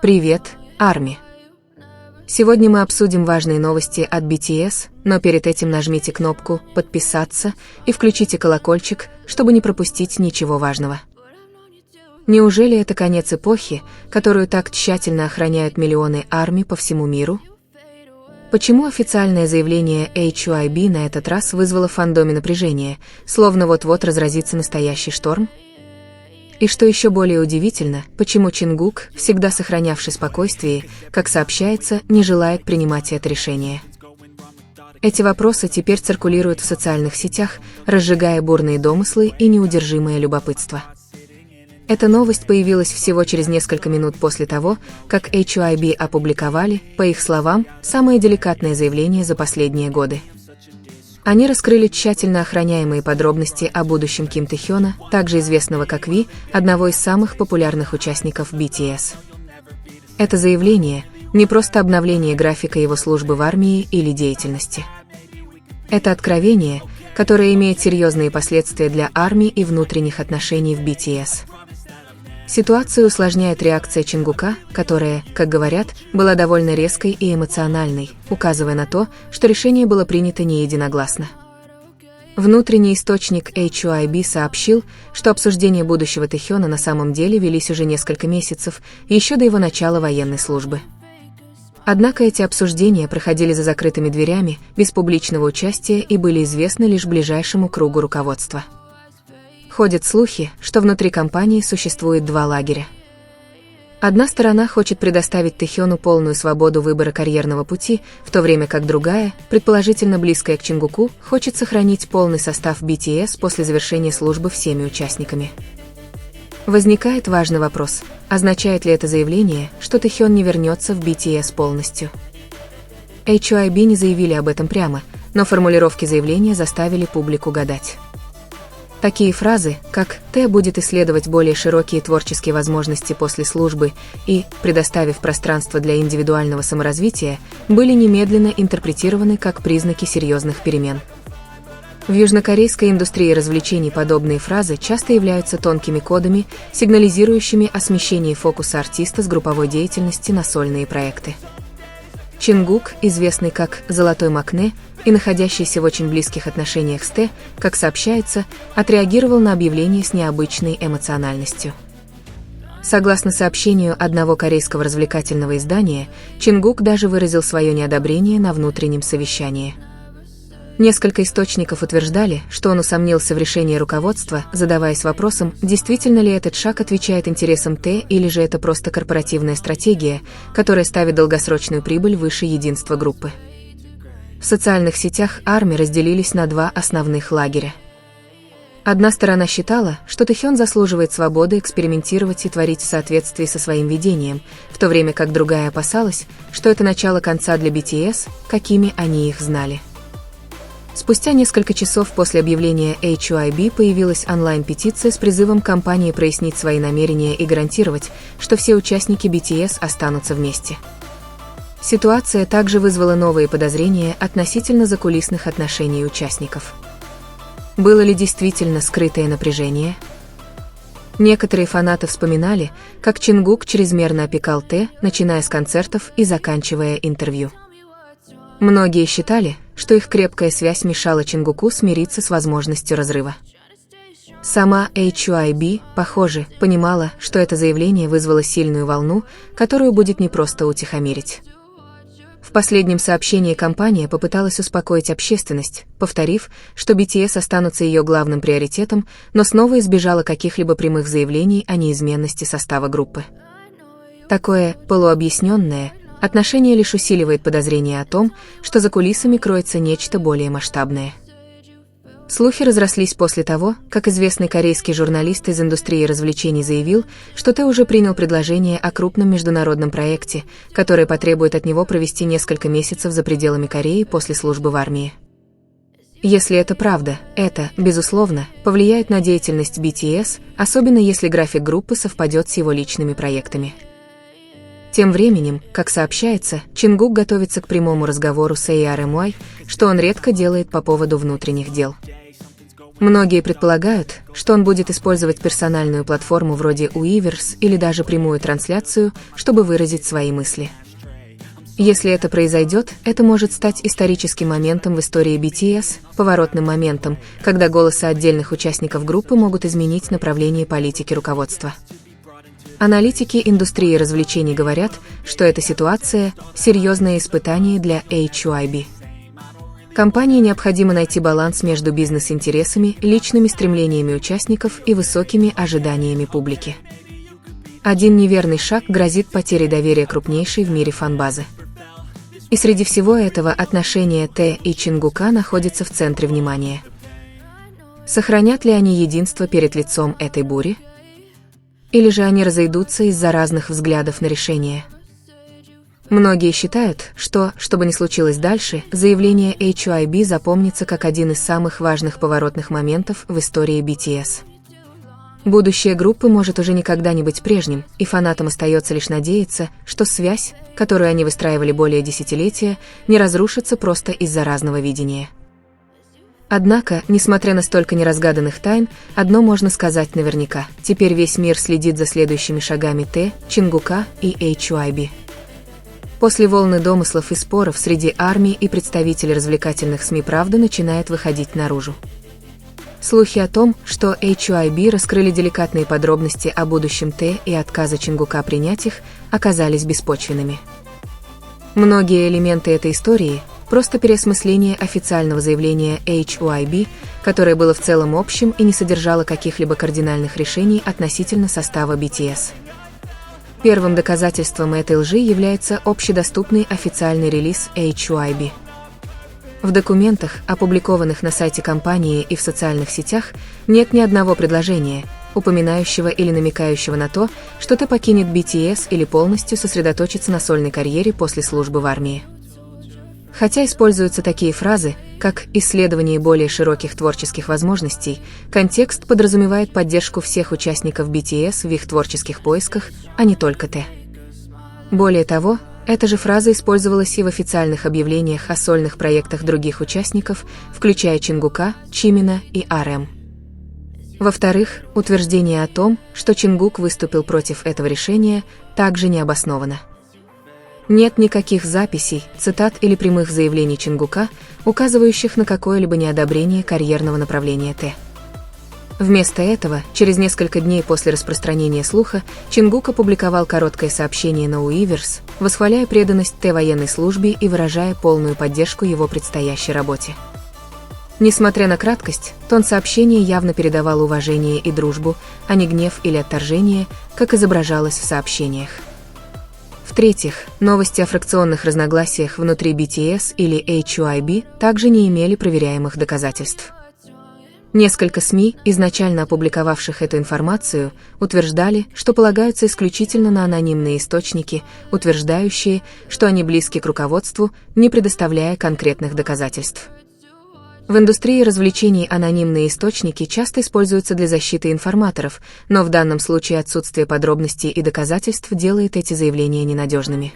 Привет, ARMY! Сегодня мы обсудим важные новости от BTS, но перед этим нажмите кнопку «Подписаться» и включите колокольчик, чтобы не пропустить ничего важного. Неужели это конец эпохи, которую так тщательно охраняют миллионы ARMY по всему миру? Почему официальное заявление HYB на этот раз вызвало в фандоме напряжение, словно вот-вот разразится настоящий шторм? И что еще более удивительно, почему Чингук, всегда сохранявший спокойствие, как сообщается, не желает принимать это решение? Эти вопросы теперь циркулируют в социальных сетях, разжигая бурные домыслы и неудержимое любопытство. Эта новость появилась всего через несколько минут после того, как HYB опубликовали, по их словам, самое деликатное заявление за последние годы. Они раскрыли тщательно охраняемые подробности о будущем Ким Тэхёна, также известного как Ви, одного из самых популярных участников BTS. Это заявление – не просто обновление графика его службы в армии или деятельности. Это откровение, которое имеет серьезные последствия для армии и внутренних отношений в BTS. Ситуацию усложняет реакция Чингука, которая, как говорят, была довольно резкой и эмоциональной, указывая на то, что решение было принято не единогласно. Внутренний источник HYB сообщил, что обсуждения будущего Тэхёна на самом деле велись уже несколько месяцев, еще до его начала военной службы. Однако эти обсуждения проходили за закрытыми дверями, без публичного участия и были известны лишь ближайшему кругу руководства. Ходят слухи, что внутри компании существует два лагеря. Одна сторона хочет предоставить Тэхёну полную свободу выбора карьерного пути, в то время как другая, предположительно близкая к Чингуку, хочет сохранить полный состав BTS после завершения службы всеми участниками. Возникает важный вопрос: означает ли это заявление, что Тэхён не вернется в BTS полностью? HYB не заявили об этом прямо, но формулировки заявления заставили публику гадать. Такие фразы, как «Тэ будет исследовать более широкие творческие возможности после службы» и «предоставив пространство для индивидуального саморазвития», были немедленно интерпретированы как признаки серьезных перемен. В южнокорейской индустрии развлечений подобные фразы часто являются тонкими кодами, сигнализирующими о смещении фокуса артиста с групповой деятельности на сольные проекты. Чингук, известный как «Золотой Макне» и находящийся в очень близких отношениях с Тэ, как сообщается, отреагировал на объявление с необычной эмоциональностью. Согласно сообщению одного корейского развлекательного издания, Чингук даже выразил свое неодобрение на внутреннем совещании. Несколько источников утверждали, что он усомнился в решении руководства, задаваясь вопросом, действительно ли этот шаг отвечает интересам Тэ или же это просто корпоративная стратегия, которая ставит долгосрочную прибыль выше единства группы. В социальных сетях ARMY разделились на два основных лагеря. Одна сторона считала, что Тэхён заслуживает свободы экспериментировать и творить в соответствии со своим видением, в то время как другая опасалась, что это начало конца для BTS, какими они их знали. Спустя несколько часов после объявления HYB появилась онлайн-петиция с призывом компании прояснить свои намерения и гарантировать, что все участники BTS останутся вместе. Ситуация также вызвала новые подозрения относительно закулисных отношений участников. Было ли действительно скрытое напряжение? Некоторые фанаты вспоминали, как Чингук чрезмерно опекал Тэ, начиная с концертов и заканчивая интервью. Многие считали, что их крепкая связь мешала Чингуку смириться с возможностью разрыва. Сама HYB, похоже, понимала, что это заявление вызвало сильную волну, которую будет непросто утихомирить. В последнем сообщении компания попыталась успокоить общественность, повторив, что BTS останутся ее главным приоритетом, но снова избежала каких-либо прямых заявлений о неизменности состава группы. Такое полуобъясненное отношение лишь усиливает подозрение о том, что за кулисами кроется нечто более масштабное. Слухи разрослись после того, как известный корейский журналист из индустрии развлечений заявил, что Тэ уже принял предложение о крупном международном проекте, которое потребует от него провести несколько месяцев за пределами Кореи после службы в армии. Если это правда, это, безусловно, повлияет на деятельность BTS, особенно если график группы совпадет с его личными проектами. Тем временем, как сообщается, Чингук готовится к прямому разговору с ARMY, что он редко делает по поводу внутренних дел. Многие предполагают, что он будет использовать персональную платформу вроде Weverse или даже прямую трансляцию, чтобы выразить свои мысли. Если это произойдет, это может стать историческим моментом в истории BTS, поворотным моментом, когда голоса отдельных участников группы могут изменить направление политики руководства. Аналитики индустрии развлечений говорят, что эта ситуация – серьезное испытание для HYB. Компании необходимо найти баланс между бизнес-интересами, личными стремлениями участников и высокими ожиданиями публики. Один неверный шаг грозит потерей доверия крупнейшей в мире фан-базы. И среди всего этого отношения Т и Чингука находятся в центре внимания. Сохранят ли они единство перед лицом этой бури? Или же они разойдутся из-за разных взглядов на решение? Многие считают, что бы ни случилось дальше, заявление HYB запомнится как один из самых важных поворотных моментов в истории BTS. Будущее группы может уже никогда не быть прежним, и фанатам остается лишь надеяться, что связь, которую они выстраивали более десятилетия, не разрушится просто из-за разного видения. Однако, несмотря на столько неразгаданных тайн, одно можно сказать наверняка: теперь весь мир следит за следующими шагами Т, Чингука и HYB. После волны домыслов и споров среди армии и представителей развлекательных СМИ правда начинает выходить наружу. Слухи о том, что HYB раскрыли деликатные подробности о будущем Т и отказа Чингука принять их, оказались беспочвенными. Многие элементы этой истории – просто переосмысление официального заявления HYB, которое было в целом общим и не содержало каких-либо кардинальных решений относительно состава BTS. Первым доказательством этой лжи является общедоступный официальный релиз HYB. В документах, опубликованных на сайте компании и в социальных сетях, нет ни одного предложения, упоминающего или намекающего на то, что Т покинет BTS или полностью сосредоточится на сольной карьере после службы в армии. Хотя используются такие фразы, как «исследование более широких творческих возможностей», контекст подразумевает поддержку всех участников BTS в их творческих поисках, а не только Т. Более того, эта же фраза использовалась и в официальных объявлениях о сольных проектах других участников, включая Чингука, Чимина и RM. Во-вторых, утверждение о том, что Чингук выступил против этого решения, также не обосновано. Нет никаких записей, цитат или прямых заявлений Чингука, указывающих на какое-либо неодобрение карьерного направления Т. Вместо этого, через несколько дней после распространения слуха, Чингук опубликовал короткое сообщение на Weverse, восхваляя преданность Т военной службе и выражая полную поддержку его предстоящей работе. Несмотря на краткость, тон сообщения явно передавал уважение и дружбу, а не гнев или отторжение, как изображалось в сообщениях. В-третьих, новости о фракционных разногласиях внутри BTS или HYB также не имели проверяемых доказательств. Несколько СМИ, изначально опубликовавших эту информацию, утверждали, что полагаются исключительно на анонимные источники, утверждающие, что они близки к руководству, не предоставляя конкретных доказательств. В индустрии развлечений анонимные источники часто используются для защиты информаторов, но в данном случае отсутствие подробностей и доказательств делает эти заявления ненадежными.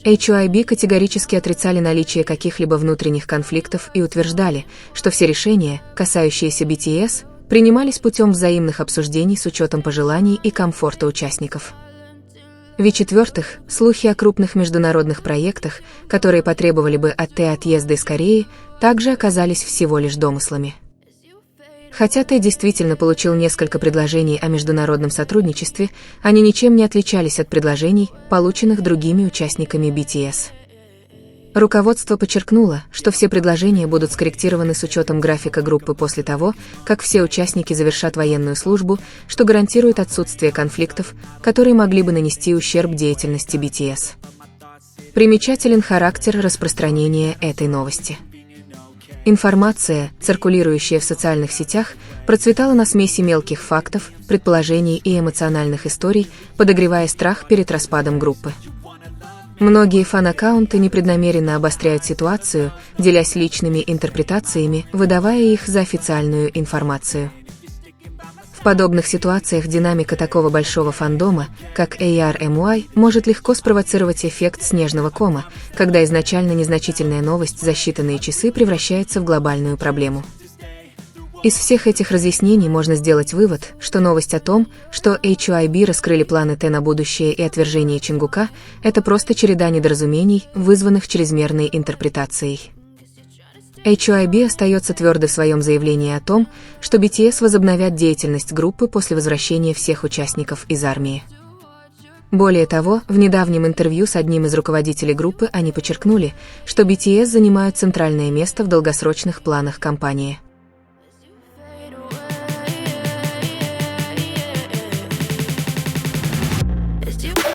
HYB категорически отрицали наличие каких-либо внутренних конфликтов и утверждали, что все решения, касающиеся BTS, принимались путем взаимных обсуждений с учетом пожеланий и комфорта участников. В-четвертых, слухи о крупных международных проектах, которые потребовали бы от Т отъезда из Кореи, также оказались всего лишь домыслами. Хотя Т действительно получил несколько предложений о международном сотрудничестве, они ничем не отличались от предложений, полученных другими участниками BTS. Руководство подчеркнуло, что все предложения будут скорректированы с учетом графика группы после того, как все участники завершат военную службу, что гарантирует отсутствие конфликтов, которые могли бы нанести ущерб деятельности BTS. Примечателен характер распространения этой новости. Информация, циркулирующая в социальных сетях, процветала на смеси мелких фактов, предположений и эмоциональных историй, подогревая страх перед распадом группы. Многие фан-аккаунты непреднамеренно обостряют ситуацию, делясь личными интерпретациями, выдавая их за официальную информацию. В подобных ситуациях динамика такого большого фандома, как ARMY, может легко спровоцировать эффект снежного кома, когда изначально незначительная новость за считанные часы превращается в глобальную проблему. Из всех этих разъяснений можно сделать вывод, что новость о том, что HYB раскрыли планы Т на будущее и отвержение Чингука, это просто череда недоразумений, вызванных чрезмерной интерпретацией. HYB остается твердо в своем заявлении о том, что BTS возобновят деятельность группы после возвращения всех участников из армии. Более того, в недавнем интервью с одним из руководителей группы они подчеркнули, что BTS занимают центральное место в долгосрочных планах компании.